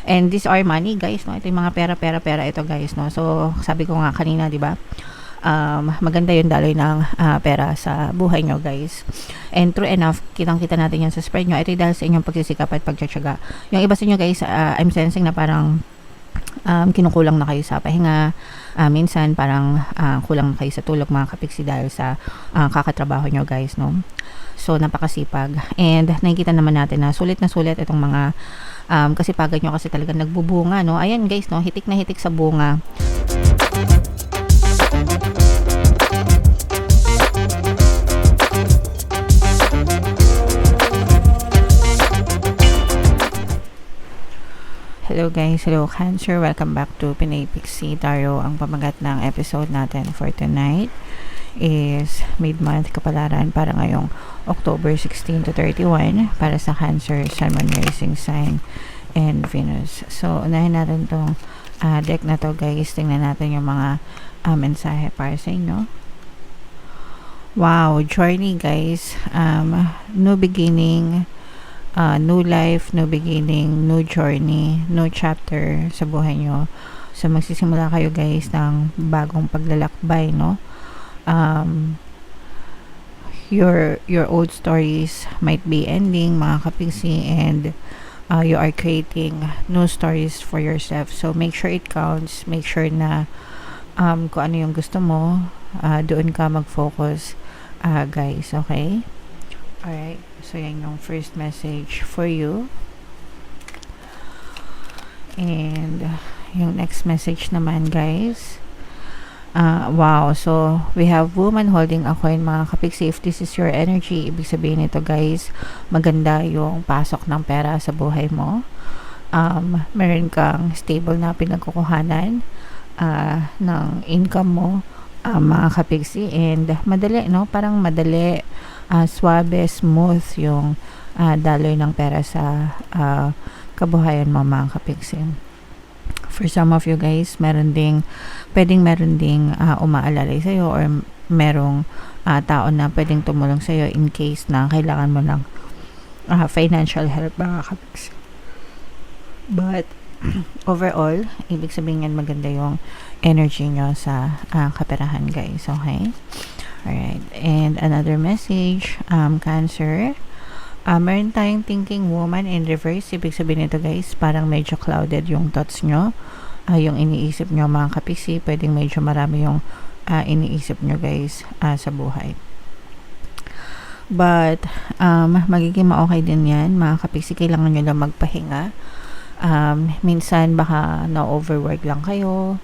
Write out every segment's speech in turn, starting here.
And these are money, guys, no? Ito yung mga pera ito, guys, no? So, sabi ko nga kanina, di ba? Maganda yung daloy ng pera sa buhay nyo, guys. And true enough, kitang-kita natin yan sa spread nyo. Ito dahil sa inyong pagsisikap at pagtsatsaga. Yung iba sa inyo, guys, I'm sensing na parang kinukulang na kayo sa pahinga. Minsan parang kulang na kayo sa tulog, mga kapiksi, dahil sa kakatrabaho nyo, guys, no? So, napakasipag. And nakikita naman natin na sulit itong mga kasipagan nyo, kasi talagang nagbubunga, no? Ayan, guys, no? Hitik na hitik sa bunga. Hello guys, hello Cancer, welcome back to Pinay Pixie Tarot. Ang pamagat ng episode natin for tonight is mid-month kapalaran para ngayong October 16 to 31 para sa Cancer, Sun, Moon, Rising Sign, and Venus. So, unahin natin tong deck na to, guys. Tingnan natin yung mga mensahe para sa inyo. Wow, journey, guys. New beginning, new life, new beginning, new journey, new chapter sa buhay nyo. So, magsisimula kayo, guys, ng bagong paglalakbay, no? Your old stories might be ending, mga kapiksi, and you are creating new stories for yourself. So, make sure it counts. Make sure na kung ano yung gusto mo, doon ka mag-focus, guys, okay? Alright, so yan yung first message for you. And yung next message naman, guys. Wow, so we have woman holding a coin, mga kapiksi. If this is your energy, ibig sabihin nito, guys, maganda yung pasok ng pera sa buhay mo. Meron kang stable na pinagkukuhanan ng income mo, mga kapiksi. And madali, no? Parang madali, suabe, smooth yung daloy ng pera sa kabuhayan mo, mga kapiksi. For some of you, guys, pwedeng meron ding umaalalay sa'yo, or merong tao na pwedeng tumulong sa'yo in case na kailangan mo ng financial help, mga kapiksi. But overall, ibig sabihin yan, maganda yung energy nyo sa kaperahan, guys, okay? Alright, and another message, Cancer. Meron tayong thinking woman in reverse. Ibig sabihin nito, guys, parang medyo clouded yung thoughts nyo, yung iniisip nyo, mga kapiksi. Pwedeng medyo marami yung iniisip nyo, guys, sa buhay. But magiging ma-okay din yan, mga kapiksi. Kailangan nyo lang magpahinga. Minsan baka na-overwork lang kayo,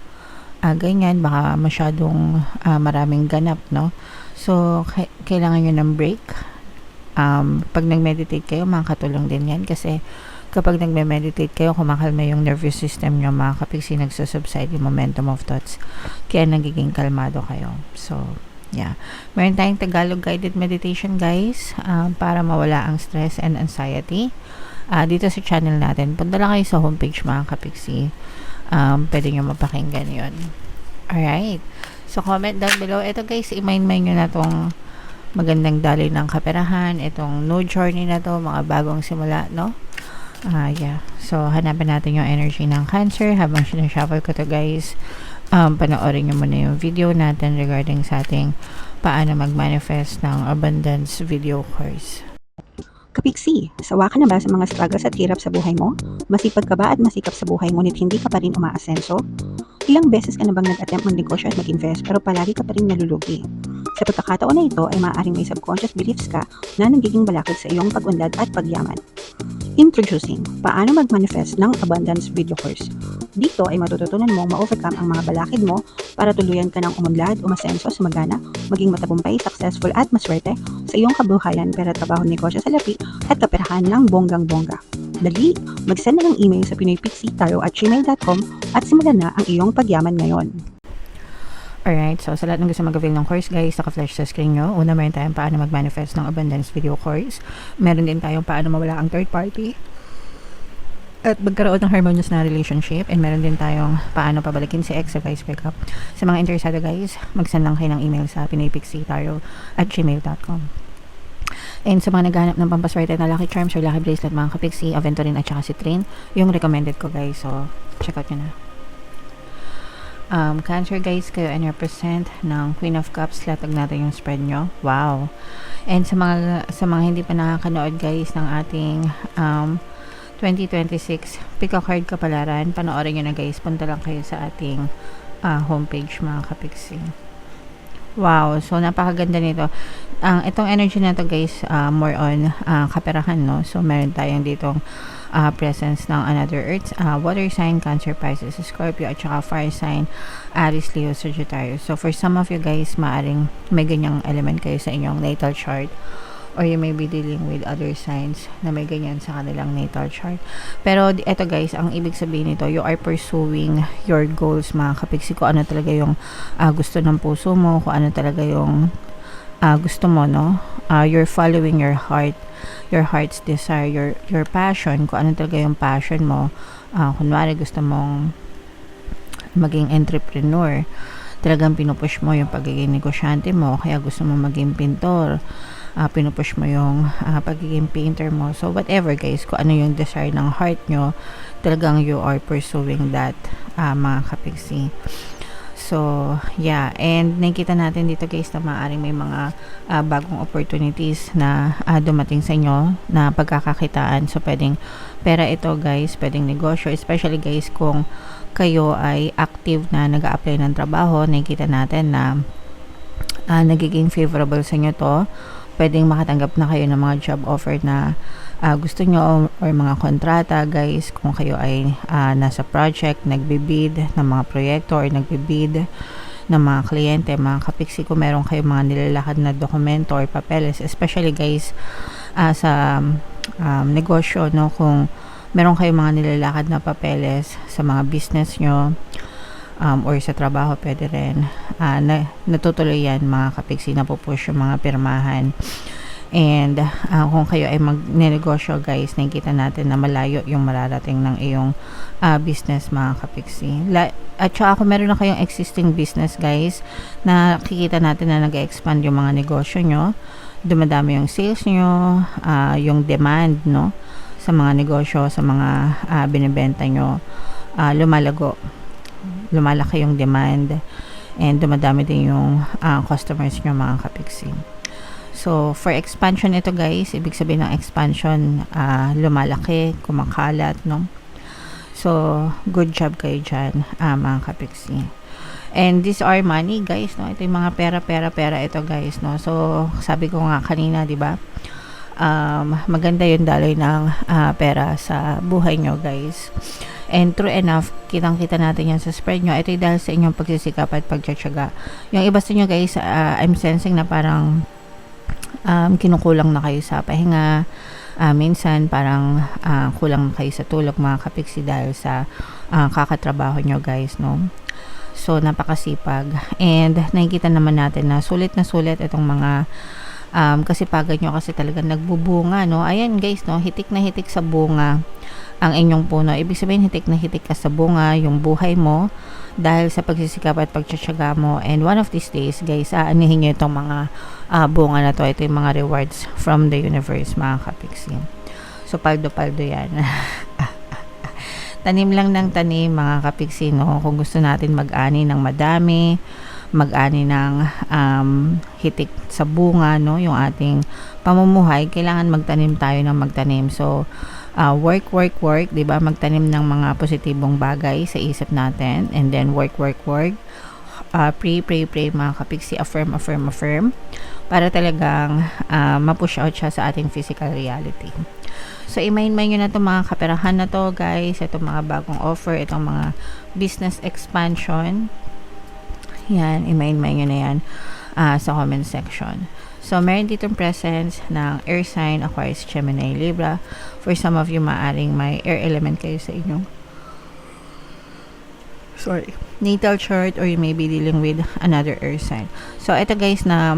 ganyan, baka masyadong maraming ganap, no? So, kailangan nyo ng break. Pag nag-meditate kayo, makakatulong din yan, kasi kapag nagme-meditate kayo, kumakalma yung nervous system nyo, mga kapiksi, nagsasubside yung momentum of thoughts, kaya nagiging kalmado kayo. So, yeah. Meron tayong Tagalog guided meditation, guys, para mawala ang stress and anxiety. Dito sa channel natin, punta lang kayo sa homepage, mga kapiksi. Pwede nyo mapakinggan yun. Alright. So, comment down below. Ito, guys, i-mind nyo na tong magandang daloy ng kaperahan, itong new journey na to, mga bagong simula, no? Yeah. So, hanapin natin yung energy ng Cancer habang sinashuffle ko to, guys. Panoorin nyo muna yung video natin regarding sa ating paano mag-manifest ng abundance video course. Kapiksi, sawa ka na ba sa mga struggles at hirap sa buhay mo? Masipag ka ba at masikap sa buhay ngunit hindi ka pa rin umaasenso? Ilang beses ka na bang nag-attempt mag-negosyo at mag-invest pero palagi ka pa rin nalulugi? Sa pagkakataon na ito ay maaaring may subconscious beliefs ka na nagiging balakid sa iyong pag-unlad at pagyaman. Introducing, paano mag-manifest ng abundance video course. Dito ay matututunan mong ma-overcome ang mga balakid mo para tuluyan ka ng umunlad, umasenso, sumagana, maging matagumpay, successful at maswerte sa iyong kabuhayan, pera, trabaho, negosyo, salapi at kaperahan ng bonggang-bongga. Dali, mag-send na ng email sa pinoypixie@gmail.com at simulan na ang iyong pagyaman ngayon. Alright, so sa lahat ng gusto mag-avail ng course, guys, naka-flash sa screen nyo. Una, meron tayong paano mag-manifest ng abundance video course. Meron din tayong paano mawala ang third party at magkaroon ng harmonious na relationship. And meron din tayong paano pabalikin si ex sa vice breakup. Sa mga interesado, guys, mag-send lang kayo ng email sa pinoypixie@gmail.com. And sa mga naghahanap ng pampaswerte na Lucky Charms or Lucky Bracelet, mga kapiksi, Aventurine at saka Citrine, yung recommended ko guys. So, check out nyo na. Cancer guys, kayo and represent ng Queen of Cups. Latag natin yung spread nyo. Wow! And sa mga hindi pa nakakanood guys ng ating 2026 pick a card kapalaran, panoorin nyo na guys. Punta lang kayo sa ating homepage mga kapiksi. Wow, so napakaganda nito. Itong energy na to guys, more on kaperahan, no? So meron tayong ditong presence ng another earth, water sign, Cancer, Pisces, Scorpio, at saka fire sign, Aries, Leo, Sagittarius. So for some of you guys, maaring may ganyang element kayo sa inyong natal chart, or you may be dealing with other signs na may ganyan sa kanilang natal chart. Pero eto guys, ang ibig sabihin nito, you are pursuing your goals mga kapiksi. Kung ano talaga yung gusto ng puso mo, kung ano talaga yung gusto mo, no? You're following your heart, your heart's desire, your passion. Kung ano talaga yung passion mo, kunwari gusto mong maging entrepreneur, talagang pinupush mo yung pagiging negosyante mo, kaya gusto mo maging pintor, pinupush mo yung pagiging painter mo. So whatever guys, kung ano yung desire ng heart nyo, talagang you are pursuing that mga kapiksi. So yeah, and nakikita natin dito guys na maaaring may mga bagong opportunities na dumating sa inyo na pagkakakitaan. So pwedeng pera ito guys, pwedeng negosyo, especially guys kung kayo ay active na nag-a-apply ng trabaho. Nakikita natin na nagiging favorable sa inyo to. Pwedeng makatanggap na kayo ng mga job offer na gusto nyo, or mga kontrata guys, kung kayo ay nasa project, nagbibid ng mga proyekto, or nagbibid ng mga kliyente, mga kapiksi, kung meron kayo mga nilalakad na dokumento or papeles, especially guys sa negosyo, no, kung meron kayo mga nilalakad na papeles sa mga business nyo, or sa trabaho, pwede rin natutuloy yan mga kapiksi, na pupush yung mga pirmahan. And kung kayo ay magnenegosyo guys, nakikita natin na malayo yung mararating ng iyong business mga kapiksi. At saka kung meron na kayong existing business guys, nakikita natin na nag-expand yung mga negosyo nyo, dumadami yung sales nyo, yung demand, no, sa mga negosyo, sa mga binibenta nyo, lumalaki yung demand, and dumadami din yung customers nyo mga kapiksi. So for expansion ito guys, ibig sabihin ng expansion, lumalaki, kumakalat, no? So good job kayo dyan mga kapiksi. And these are money guys, no? Ito yung mga pera ito guys, no? So sabi ko nga kanina, di ba? Maganda yung daloy ng pera sa buhay nyo guys. And true enough, kitang-kita natin yan sa spread nyo. Ito yung dahil sa inyong pagsisikap at pagtsatsaga. Yung iba sa inyo guys, I'm sensing na parang kinukulang na kayo sa pahinga. Minsan parang kulang kayo sa tulog mga kapiksi dahil sa kakatrabaho nyo guys, no? So napakasipag. And nakikita naman natin na sulit itong mga kasipagan nyo, kasi talagang nagbubunga, no? Ayan guys, no? Hitik na hitik sa bunga ang inyong puno. Ibig sabihin, hitik na hitik ka sa bunga yung buhay mo dahil sa pagsisikap at pagtsatsaga mo. And one of these days guys, aanihin nyo itong mga bunga na to. Ito yung mga rewards from the universe mga kapiksi. So paldo yan. Tanim lang ng tanim mga kapiksi, no? Kung gusto natin mag-ani ng madami, mag-ani ng hitik sa bunga, no, yung ating pamumuhay, kailangan magtanim tayo ng magtanim. So work, di ba? Magtanim ng mga positibong bagay sa isip natin, and then work. Pray mga kapiksi, affirm para talagang ma-push out siya sa ating physical reality. So i-main-main nyo na itong mga kaperahan na to guys, itong mga bagong offer, itong mga business expansion. Yan, i-main-main nyo na yan sa comment section. So, meron ditong presence ng air sign, Aquarius, Gemini, Libra. For some of you, maaring may air element kayo sa inyong natal chart, or you may be dealing with another air sign. So, ito guys na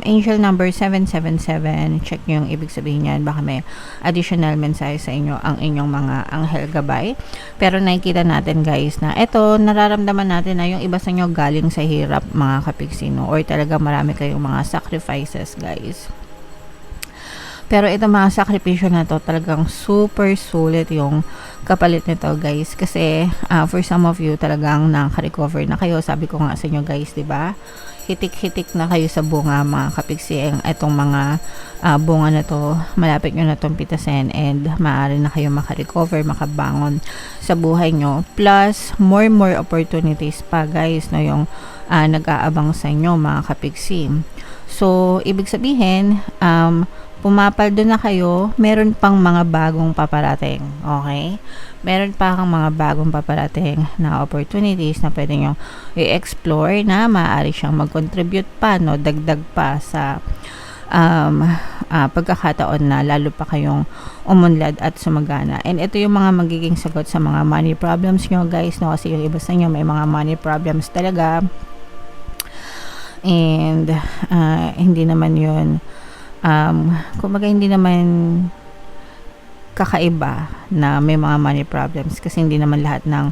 angel number 777. Check nyo yung ibig sabihin yan. Baka may additional mensahe sa inyo ang inyong mga anghel gabay. Pero nakikita natin guys na ito, nararamdaman natin na yung iba sa inyo galing sa hirap mga kapiksi, no? Or talaga marami kayong mga sacrifices guys. Pero ito mga sakripisyo na to, talagang super sulit yung kapalit nito guys. Kasi for some of you talagang nakaka-recover na kayo. Sabi ko nga sa inyo guys, di ba? Hitik-hitik na kayo sa bunga mga kapiksing. Itong mga bunga na to, malapit nyo na itong pitasin and maaari na kayo makarecover, makabangon sa buhay nyo. Plus, more opportunities pa guys, no, yung nag-aabang sa inyo mga kapiksing. So, ibig sabihin, pumapaldo na kayo, meron pang mga bagong paparating. Okay? Meron pa kang mga bagong paparating na opportunities na pwede nyo i-explore na maaari siyang mag-contribute pa, no? Dagdag pa sa pagkakataon na lalo pa kayong umunlad at sumagana. And ito yung mga magiging sagot sa mga money problems nyo guys, no? Kasi yung iba sa inyo may mga money problems talaga. And hindi naman yun kumbaga hindi naman kakaiba na may mga money problems kasi hindi naman lahat ng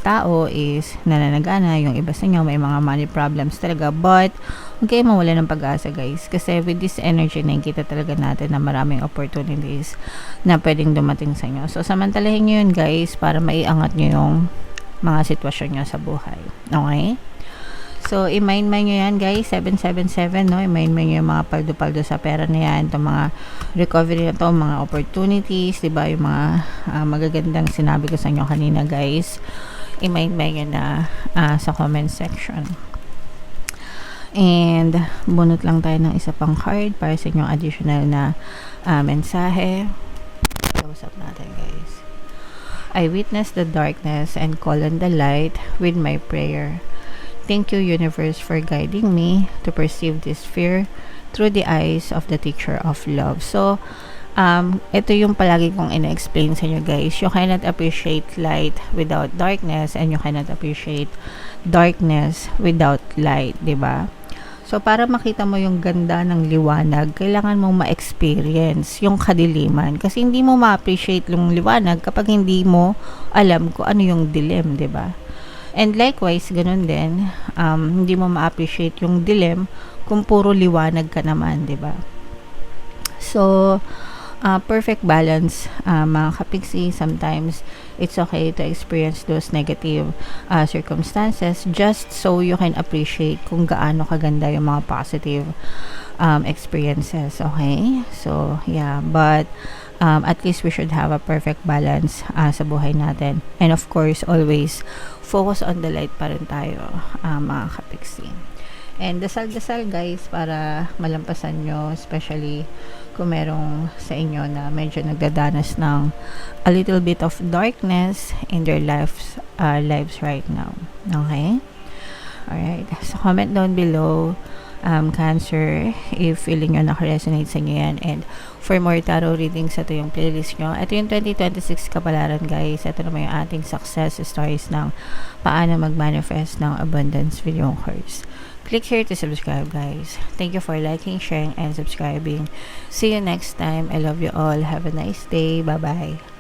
tao is nananagana. Yung iba sa inyo may mga money problems talaga, but huwag kayo mawala ng pag-asa guys, kasi with this energy nakikita talaga natin na maraming opportunities na pwedeng dumating sa inyo. So samantalahin nyo yun guys para maiangat nyo yung mga sitwasyon nyo sa buhay. Okay? So, i-mind-mind nyo yan guys, 777, no? I-mind-mind nyo yung mga paldo-paldo sa pera na yan, itong mga recovery na to, mga opportunities, diba? Yung mga magagandang sinabi ko sa inyo kanina guys, i-mind-mind nyo na sa comment section. And, bunot lang tayo ng isa pang card para sa inyong additional na mensahe. Close up natin guys. I witness the darkness and call on the light with my prayer. Thank you, universe, for guiding me to perceive this fear through the eyes of the teacher of love. So, ito yung palagi kong ina-explain sa inyo guys. You cannot appreciate light without darkness, and you cannot appreciate darkness without light, diba? So, para makita mo yung ganda ng liwanag, kailangan mong ma-experience yung kadiliman. Kasi hindi mo ma-appreciate yung liwanag kapag hindi mo alam kung ano yung dilim, diba? And likewise, ganun din, hindi mo ma-appreciate yung dilim kung puro liwanag ka naman, diba? So, perfect balance, mga kapiksi. Sometimes, it's okay to experience those negative circumstances just so you can appreciate kung gaano kaganda yung mga positive experiences, okay? So, yeah, but at least we should have a perfect balance sa buhay natin. And of course, always focus on the light pa rin tayo, mga kapiksi. And dasal-dasal guys para malampasan nyo, especially kung merong sa inyo na medyo nagdadanas ng a little bit of darkness in their lives right now. Okay? Alright. So, comment down below, Cancer, if feeling nyo nakaresonate sa inyo yan. And for more tarot readings, ito yung playlist nyo. Ito yung 2026 kapalaran guys. Ito naman yung ating success stories ng paano mag-manifest ng abundance video course. Click here to subscribe guys. Thank you for liking, sharing, and subscribing. See you next time. I love you all. Have a nice day. Bye-bye.